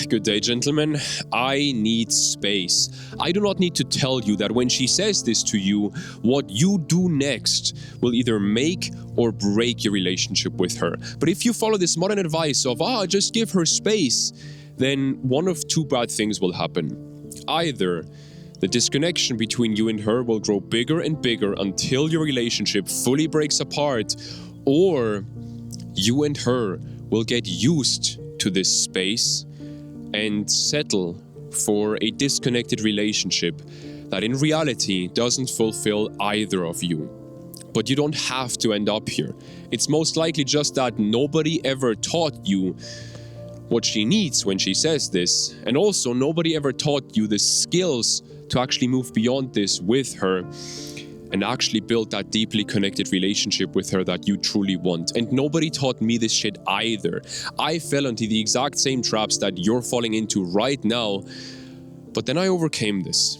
Good day, gentlemen. I need space. I do not need to tell you that when she says this to you, what you do next will either make or break your relationship with her. But if you follow this modern advice of, just give her space, then one of two bad things will happen. Either the disconnection between you and her will grow bigger and bigger until your relationship fully breaks apart, or you and her will get used to this space and settle for a disconnected relationship that in reality doesn't fulfill either of you. But you don't have to end up here. It's most likely just that nobody ever taught you what she needs when she says this, and also nobody ever taught you the skills to actually move beyond this with her and actually build that deeply connected relationship with her that you truly want. And nobody taught me this shit either. I fell into the exact same traps that you're falling into right now, but then I overcame this.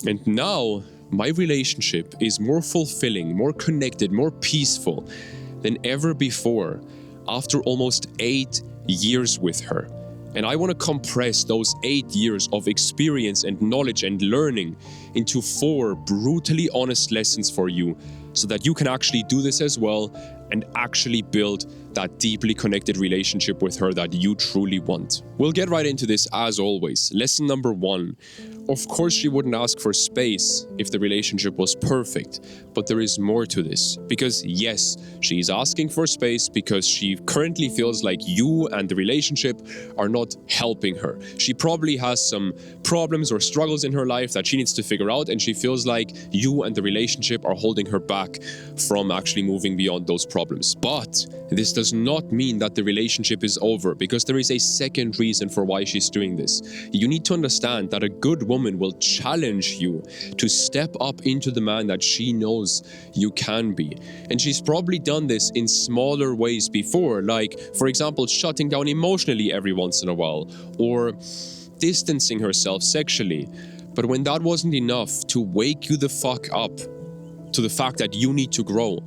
And now my relationship is more fulfilling, more connected, more peaceful than ever before after almost 8 years with her. And I want to compress those 8 years of experience and knowledge and learning into 4 brutally honest lessons for you so that you can actually do this as well and actually build that deeply connected relationship with her that you truly want. We'll get right into this as always. Lesson number 1. Of course, she wouldn't ask for space if the relationship was perfect, but there is more to this. Because yes, she's asking for space because she currently feels like you and the relationship are not helping her. She probably has some problems or struggles in her life that she needs to figure out, and she feels like you and the relationship are holding her back from actually moving beyond those problems. But this does not mean that the relationship is over, because there is a second reason for why she's doing this. You need to understand that a good woman will challenge you to step up into the man that she knows you can be. And she's probably done this in smaller ways before, like, for example, shutting down emotionally every once in a while, or distancing herself sexually. But when that wasn't enough to wake you the fuck up to the fact that you need to grow,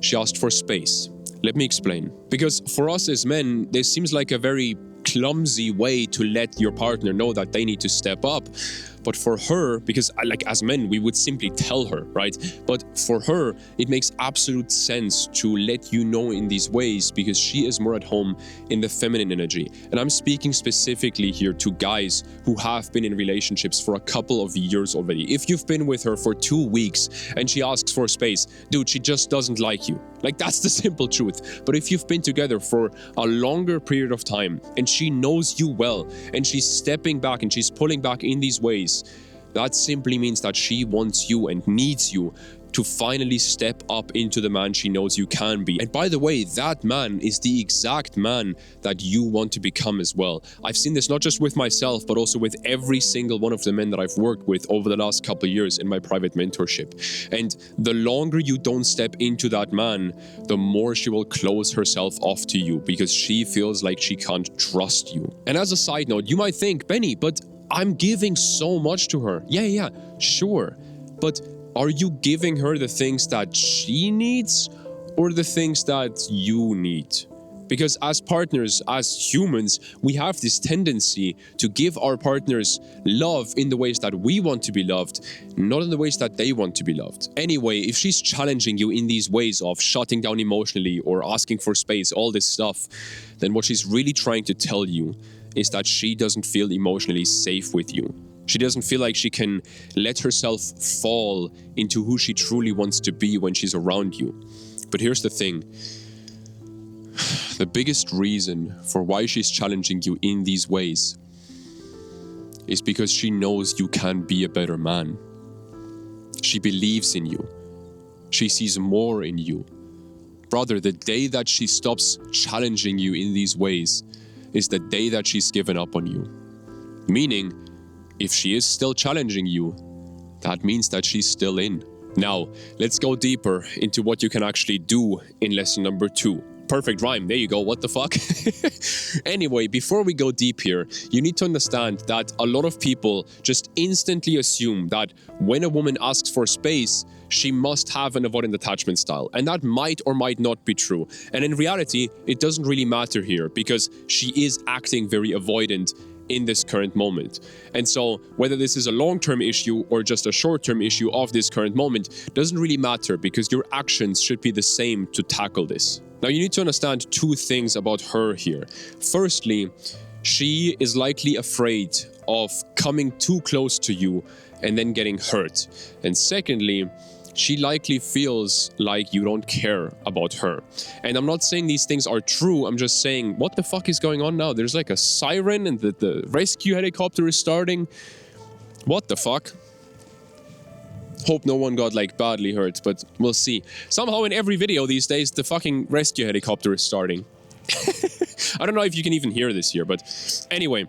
she asked for space. Let me explain. Because for us as men, this seems like a very clumsy way to let your partner know that they need to step up. But for her, because like as men, we would simply tell her, right? But for her, it makes absolute sense to let you know in these ways because she is more at home in the feminine energy. And I'm speaking specifically here to guys who have been in relationships for a couple of years already. If you've been with her for 2 weeks and she asks for space, dude, she just doesn't like you. Like, that's the simple truth. But if you've been together for a longer period of time and she knows you well and she's stepping back and she's pulling back in these ways, that simply means that she wants you and needs you to finally step up into the man she knows you can be. And by the way, that man is the exact man that you want to become as well. I've seen this not just with myself, but also with every single one of the men that I've worked with over the last couple of years in my private mentorship. And the longer you don't step into that man, the more she will close herself off to you because she feels like she can't trust you. And as a side note, you might think, Benny, but I'm giving so much to her. Yeah, sure. But are you giving her the things that she needs or the things that you need? Because as partners, as humans, we have this tendency to give our partners love in the ways that we want to be loved, not in the ways that they want to be loved. Anyway, if she's challenging you in these ways of shutting down emotionally or asking for space, all this stuff, then what she's really trying to tell you is that she doesn't feel emotionally safe with you. She doesn't feel like she can let herself fall into who she truly wants to be when she's around you. But here's the thing. The biggest reason for why she's challenging you in these ways is because she knows you can be a better man. She believes in you. She sees more in you. Brother, the day that she stops challenging you in these ways is the day that she's given up on you. Meaning, if she is still challenging you, that means that she's still in. Now, let's go deeper into what you can actually do in lesson number 2. Perfect rhyme, there you go, what the fuck? Anyway, before we go deep here, you need to understand that a lot of people just instantly assume that when a woman asks for space, she must have an avoidant attachment style. And that might or might not be true. And in reality, it doesn't really matter here because she is acting very avoidant in these ways. And she knows you well. And she knows you can be a better man. And the biggest reason for why she's challenging you in these ways is because she knows you can be a better man. She believes in you. She sees more in you. Brother, the day that she stops challenging you in these ways is the day that she's given up on you. Meaning, if she is still challenging you, that means that she's still in. Now, let's go deeper into what you can actually do in lesson number 3. Perfect rhyme, there you go, what the fuck? Anyway, before we go deep here, you need to understand that a lot of people just instantly assume that when a woman asks for space, she must have an avoidant attachment style. And that might or might not be true. And in reality, it doesn't really matter here because she is acting very avoidant in this current moment. And so whether this is a long-term issue or just a short-term issue of this current moment doesn't really matter, because your actions should be the same to tackle this. Now, you need to understand two things about her here. Firstly, she is likely afraid of coming too close to you and then getting hurt. And secondly, she likely feels like you don't care about her. And I'm not saying these things are true, I'm just saying, what the fuck is going on now? There's like a siren and the rescue helicopter is starting. What the fuck? Hope no one got like badly hurt, but we'll see. Somehow in every video these days, the fucking rescue helicopter is starting. I don't know if you can even hear this here, but anyway.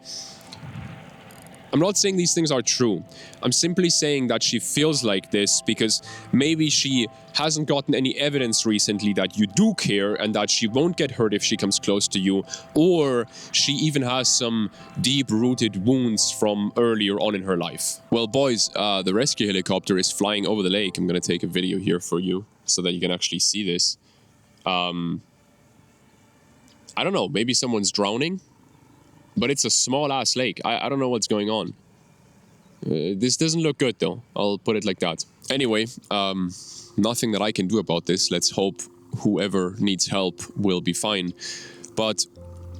I'm not saying these things are true. I'm simply saying that she feels like this because maybe she hasn't gotten any evidence recently that you do care and that she won't get hurt if she comes close to you, or she even has some deep-rooted wounds from earlier on in her life. Well, boys, the rescue helicopter is flying over the lake. I'm gonna take a video here for you so that you can actually see this. I don't know, maybe someone's drowning? But it's a small-ass lake. I don't know what's going on. This doesn't look good, though. I'll put it like that. Anyway, nothing that I can do about this. Let's hope whoever needs help will be fine. But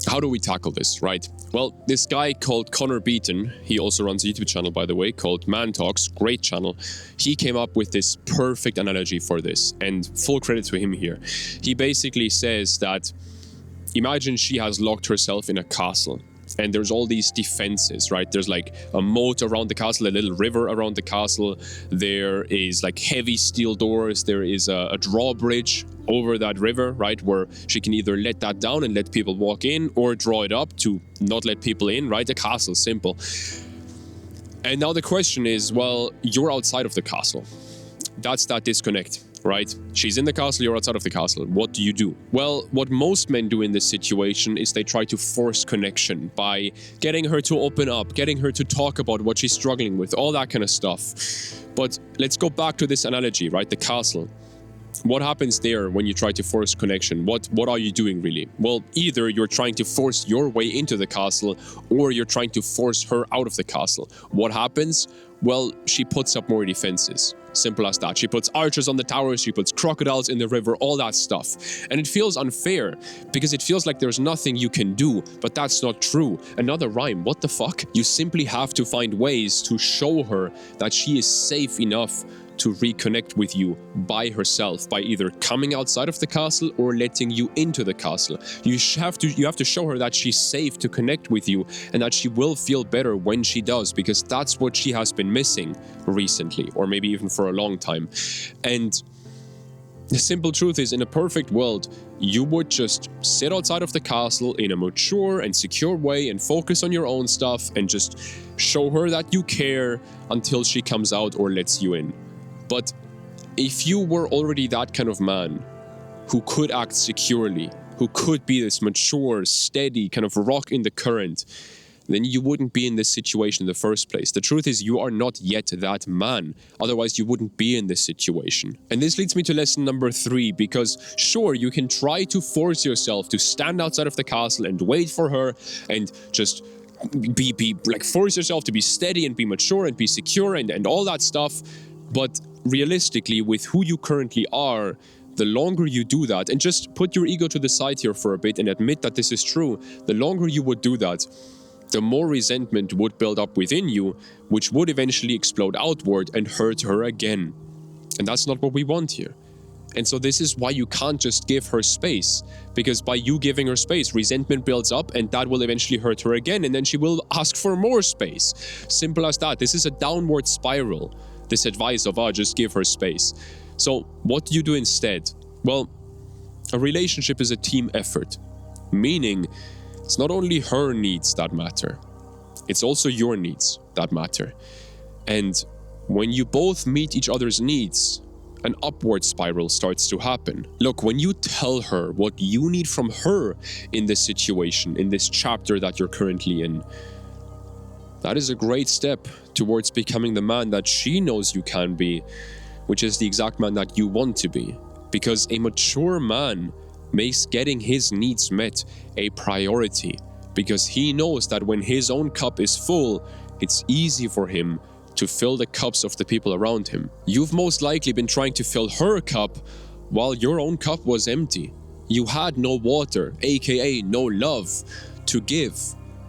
how do we tackle this, right? Well, this guy called Connor Beaton, he also runs a YouTube channel, by the way, called Man Talks, great channel. He came up with this perfect analogy for this, and full credit to him here. He basically says that, imagine she has locked herself in a castle. And there's all these defenses, right? There's like a moat around the castle, a little river around the castle. There is like heavy steel doors. There is a drawbridge over that river, right? Where she can either let that down and let people walk in, or draw it up to not let people in, right? The castle, simple. And now the question is, well, you're outside of the castle. That's that disconnect. Right? She's in the castle, you're outside of the castle. What do you do? Well, what most men do in this situation is they try to force connection by getting her to open up, getting her to talk about what she's struggling with, all that kind of stuff. But let's go back to this analogy, right? The castle. What happens there when you try to force connection? What are you doing really? Well, either you're trying to force your way into the castle, or you're trying to force her out of the castle. What happens? Well, she puts up more defenses. Simple as that. She puts archers on the towers, she puts crocodiles in the river, all that stuff. And it feels unfair, because it feels like there's nothing you can do, but that's not true. Another rhyme, what the fuck? You simply have to find ways to show her that she is safe enough to reconnect with you by herself, by either coming outside of the castle or letting you into the castle. You have to show her that she's safe to connect with you, and that she will feel better when she does, because that's what she has been missing recently, or maybe even for a long time. And the simple truth is, in a perfect world, you would just sit outside of the castle in a mature and secure way and focus on your own stuff and just show her that you care until she comes out or lets you in. But if you were already that kind of man who could act securely, who could be this mature, steady kind of rock in the current, then you wouldn't be in this situation in the first place. The truth is, you are not yet that man. Otherwise, you wouldn't be in this situation. And this leads me to lesson number 3, because sure, you can try to force yourself to stand outside of the castle and wait for her and just be like, force yourself to be steady and be mature and be secure and all that stuff. But realistically, with who you currently are, the longer you do that, and just put your ego to the side here for a bit and admit that this is true, the longer you would do that, the more resentment would build up within you, which would eventually explode outward and hurt her again. And that's not what we want here. And so this is why you can't just give her space, because by you giving her space, resentment builds up, and that will eventually hurt her again, and then she will ask for more space. Simple as that. This is a downward spiral. This advice of, just give her space. So what do you do instead? Well, a relationship is a team effort, meaning it's not only her needs that matter, it's also your needs that matter. And when you both meet each other's needs, an upward spiral starts to happen. Look, when you tell her what you need from her in this situation, in this chapter that you're currently in, that is a great step towards becoming the man that she knows you can be, which is the exact man that you want to be. Because a mature man makes getting his needs met a priority, because he knows that when his own cup is full, it's easy for him to fill the cups of the people around him. You've most likely been trying to fill her cup while your own cup was empty. You had no water, aka no love, to give.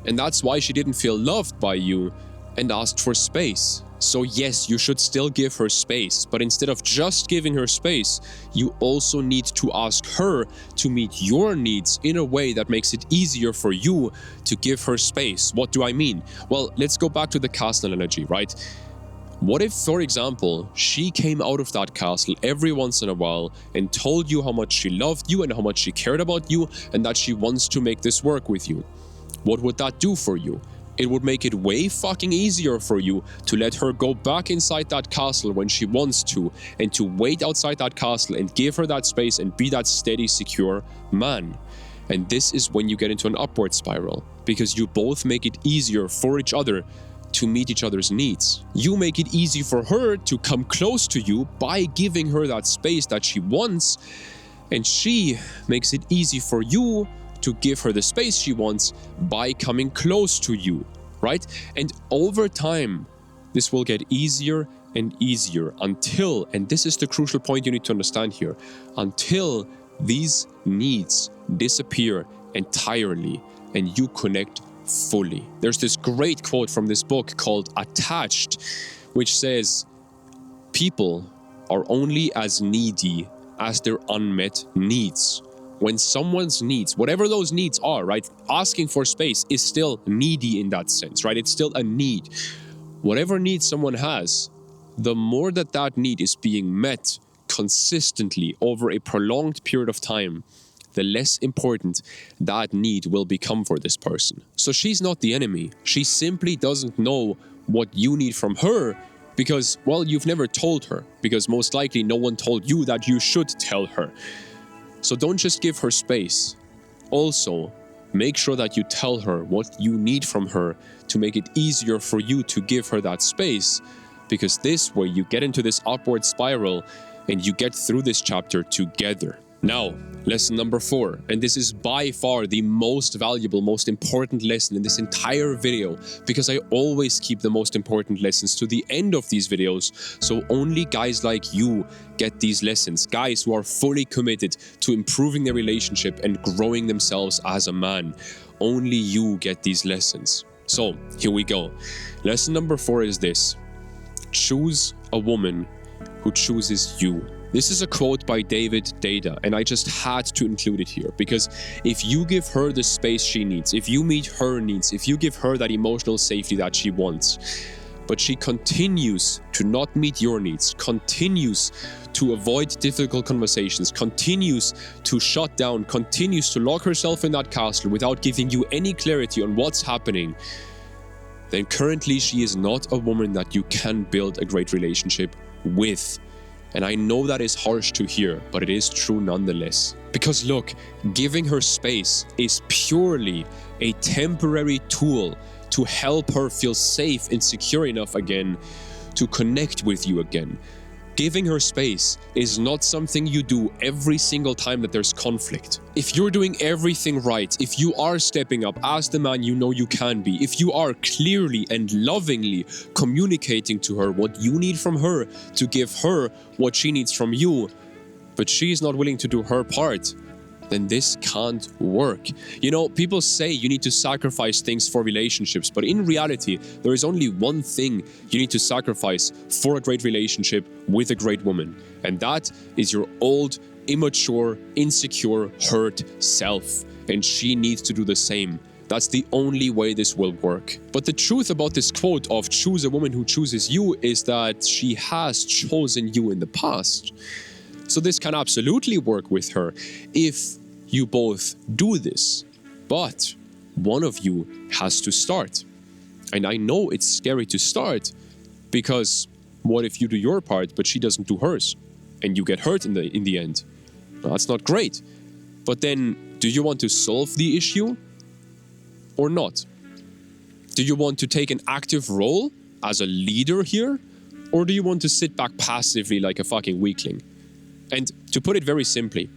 And that's why she didn't feel loved by you and asked for space. So yes, you should still give her space, but instead of just giving her space, you also need to ask her to meet your needs in a way that makes it easier for you to give her space. What do I mean? Well, let's go back to the castle analogy, right? What if, for example, she came out of that castle every once in a while and told you how much she loved you and how much she cared about you and that she wants to make this work with you? What would that do for you? It would make it way fucking easier for you to let her go back inside that castle when she wants to, and to wait outside that castle and give her that space and be that steady, secure man. And this is when you get into an upward spiral, because you both make it easier for each other to meet each other's needs. You make it easy for her to come close to you by giving her that space that she wants, and she makes it easy for you to give her the space she wants by coming close to you, right? And over time, this will get easier and easier until, and this is the crucial point you need to understand here, until these needs disappear entirely and you connect fully. There's this great quote from this book called Attached, which says, people are only as needy as their unmet needs. When someone's needs, whatever those needs are, right? Asking for space is still needy in that sense, right? It's still a need. Whatever need someone has, the more that that need is being met consistently over a prolonged period of time, the less important that need will become for this person. So she's not the enemy. She simply doesn't know what you need from her because, well, you've never told her, because most likely no one told you that you should tell her. So don't just give her space. Also, make sure that you tell her what you need from her to make it easier for you to give her that space, because this way you get into this upward spiral and you get through this chapter together. Now, lesson number 4, and this is by far the most valuable, most important lesson in this entire video, because I always keep the most important lessons to the end of these videos, so only guys like you get these lessons, guys who are fully committed to improving their relationship and growing themselves as a man. Only you get these lessons. So, here we go. Lesson number 4 is this: choose a woman who chooses you. This is a quote by David Deida, and I just had to include it here, because if you give her the space she needs, if you meet her needs, if you give her that emotional safety that she wants, but she continues to not meet your needs, continues to avoid difficult conversations, continues to shut down, continues to lock herself in that castle without giving you any clarity on what's happening, then currently she is not a woman that you can build a great relationship with. And I know that is harsh to hear, but it is true nonetheless. Because look, giving her space is purely a temporary tool to help her feel safe and secure enough again to connect with you again. Giving her space is not something you do every single time that there's conflict. If you're doing everything right, if you are stepping up as the man you know you can be, if you are clearly and lovingly communicating to her what you need from her to give her what she needs from you, but she's not willing to do her part, then this can't work. You know, people say you need to sacrifice things for relationships, but in reality, there is only one thing you need to sacrifice for a great relationship with a great woman, and that is your old, immature, insecure, hurt self. And she needs to do the same. That's the only way this will work. But the truth about this quote of choose a woman who chooses you is that she has chosen you in the past. So this can absolutely work with her if you both do this. But one of you has to start. And I know it's scary to start, because what if you do your part but she doesn't do hers and you get hurt in the end? Well, that's not great. But then, do you want to solve the issue or not? Do you want to take an active role as a leader here, or do you want to sit back passively like a fucking weakling? And to put it very simply,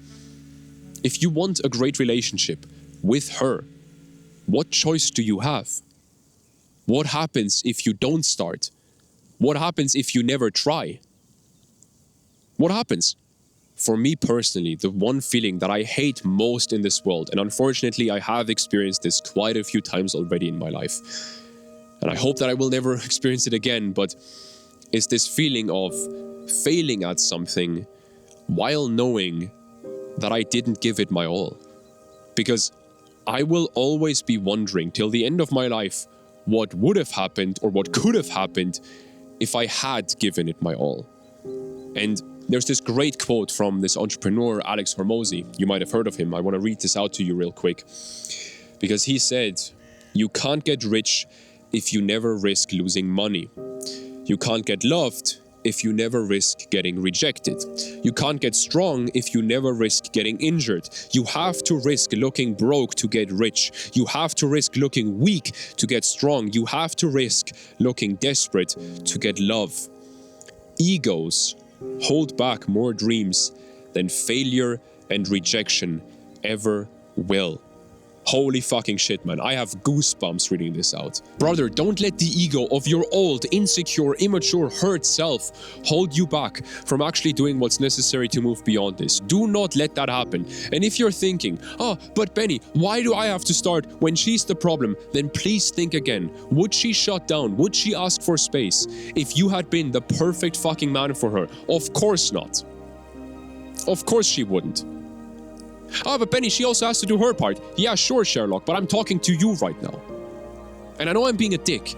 if you want a great relationship with her, what choice do you have? What happens if you don't start? What happens if you never try? What happens? For me personally, the one feeling that I hate most in this world, and unfortunately I have experienced this quite a few times already in my life, and I hope that I will never experience it again, but is this feeling of failing at something while knowing that I didn't give it my all. Because I will always be wondering till the end of my life what would have happened or what could have happened if I had given it my all. And there's this great quote from this entrepreneur, Alex Hormozi. You might have heard of him. I want to read this out to you real quick. Because he said, "You can't get rich if you never risk losing money. You can't get loved if you never risk getting rejected. You can't get strong if you never risk getting injured. You have to risk looking broke to get rich. You have to risk looking weak to get strong. You have to risk looking desperate to get love. Egos hold back more dreams than failure and rejection ever will." Holy fucking shit, man. I have goosebumps reading this out. Brother, don't let the ego of your old, insecure, immature, hurt self hold you back from actually doing what's necessary to move beyond this. Do not let that happen. And if you're thinking, "Oh, but Benny, why do I have to start when she's the problem?" Then please think again. Would she shut down? Would she ask for space if you had been the perfect fucking man for her? Of course not. Of course she wouldn't. "Oh, but Benny, she also has to do her part." Yeah, sure, Sherlock, but I'm talking to you right now. And I know I'm being a dick,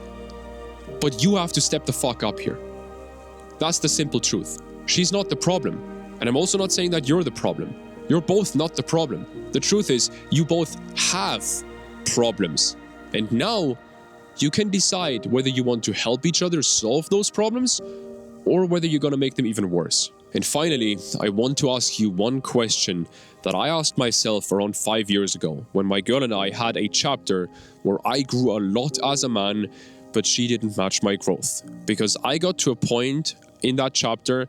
but you have to step the fuck up here. That's the simple truth. She's not the problem. And I'm also not saying that you're the problem. You're both not the problem. The truth is, you both have problems. And now, you can decide whether you want to help each other solve those problems or whether you're gonna make them even worse. And finally, I want to ask you one question that I asked myself around 5 years ago when my girl and I had a chapter where I grew a lot as a man, but she didn't match my growth. Because I got to a point in that chapter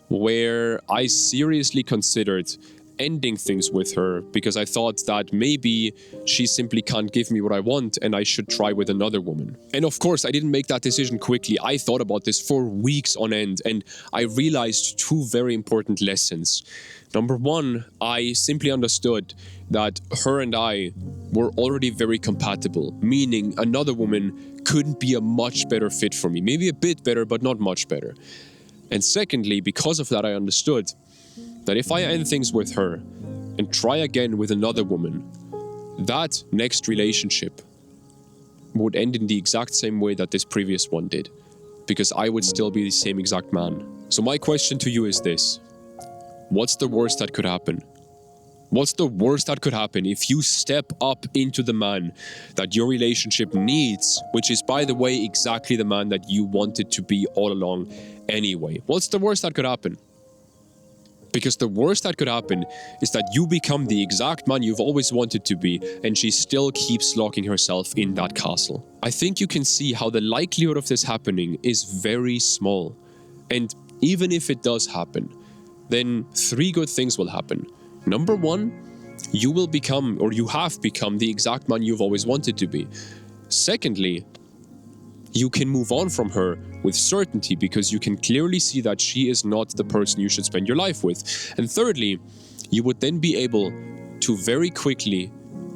where I seriously considered ending things with her because I thought that maybe she simply can't give me what I want and I should try with another woman. And of course, I didn't make that decision quickly. I thought about this for weeks on end and I realized two very important lessons. Number one, I simply understood that her and I were already very compatible, meaning another woman couldn't be a much better fit for me. Maybe a bit better, but not much better. And secondly, because of that, I understood that if I end things with her and try again with another woman, that next relationship would end in the exact same way that this previous one did, because I would still be the same exact man. So my question to you is this: what's the worst that could happen? What's the worst that could happen if you step up into the man that your relationship needs, which is, by the way, exactly the man that you wanted to be all along anyway? What's the worst that could happen? Because the worst that could happen is that you become the exact man you've always wanted to be, and she still keeps locking herself in that castle. I think you can see how the likelihood of this happening is very small. And even if it does happen, then three good things will happen. Number one, you will become, or you have become, the exact man you've always wanted to be. Secondly, you can move on from her with certainty because you can clearly see that she is not the person you should spend your life with. And thirdly, you would then be able to very quickly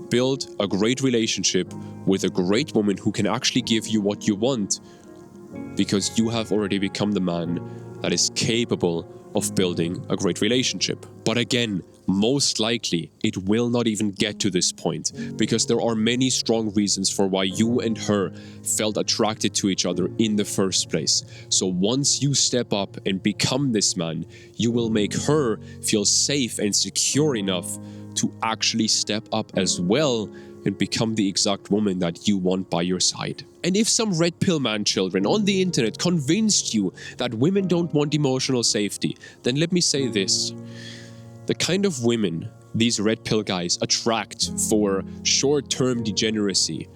build a great relationship with a great woman who can actually give you what you want, because you have already become the man that is capable of building a great relationship. But again, most likely it will not even get to this point, because there are many strong reasons for why you and her felt attracted to each other in the first place. So once you step up and become this man, you will make her feel safe and secure enough to actually step up as well and become the exact woman that you want by your side. And if some red pill man children on the internet convinced you that women don't want emotional safety, then let me say this: the kind of women these red pill guys attract for short-term degeneracy,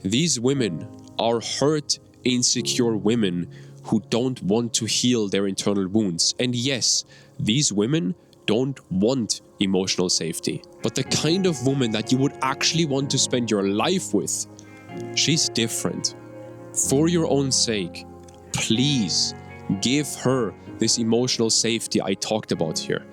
these women are hurt, insecure women who don't want to heal their internal wounds. And yes, these women don't want emotional safety. But the kind of woman that you would actually want to spend your life with, she's different. For your own sake, please give her this emotional safety I talked about here,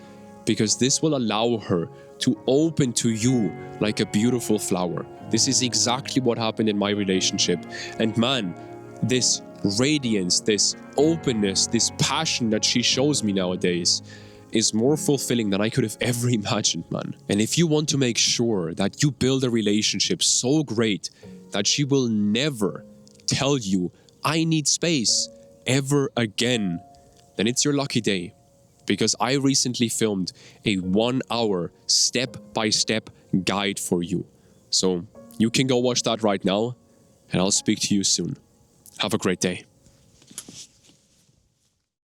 because this will allow her to open to you like a beautiful flower. This is exactly what happened in my relationship. And man, this radiance, this openness, this passion that she shows me nowadays is more fulfilling than I could have ever imagined, man. And if you want to make sure that you build a relationship so great that she will never tell you, I need space, ever again, then it's your lucky day. Because I recently filmed a 1-hour step-by-step guide for you. So you can go watch that right now, and I'll speak to you soon. Have a great day.